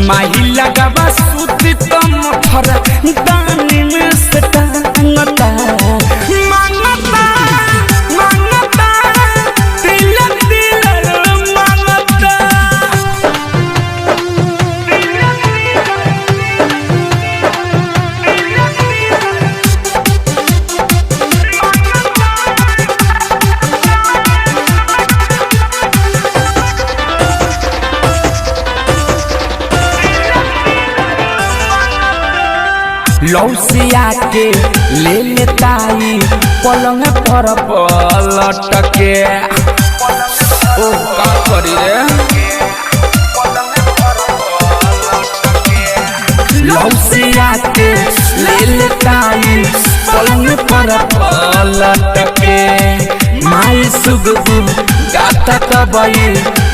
महिला गवा सूती तम फरा दानी में से टांगता मांगता मांगता तिलक तिलक मांगता लौसिया के ले लेताई पलंग पर पलट के ओ का करी रे लौसिया के ले लेताई पलंग पर पलट के माई सुगबु गाता कबई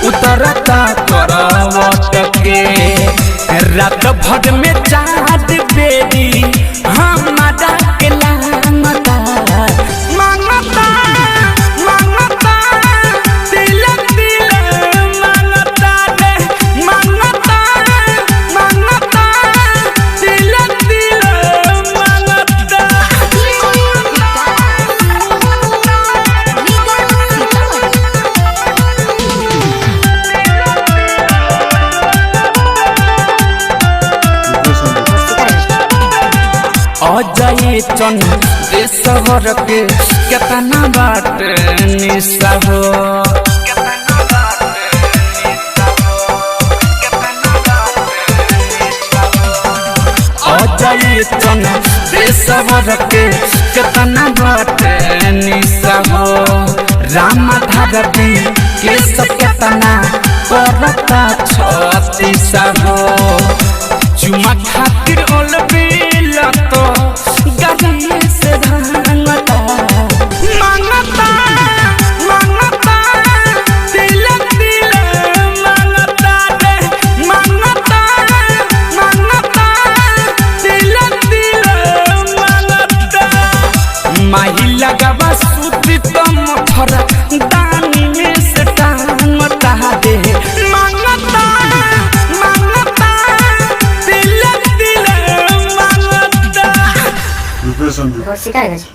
उतरता करवट के रात भर में चाँद बेरी हमारा के लांगता मांगता मांगता तिलक तिलक मांगता रे मांगता मांगता तिलक तिलक मांगता अजय चन देशवर के केतना बाट निशा हो अजय चन देशवर के केतना बाट निशा हो राम धारती के सब केतना करता छत्तीसा हो चुमा खातिर ओलबेल तो गले से धांगता मांगता मांगता तिलक तिलक मांगता रे मांगता मांगता तिलक तिलक मांगता महिला गवा सूती तम फरा दानी में से टांगता दे मांगता मांगता तिलक तिलक मांगता শিকায় গেছে।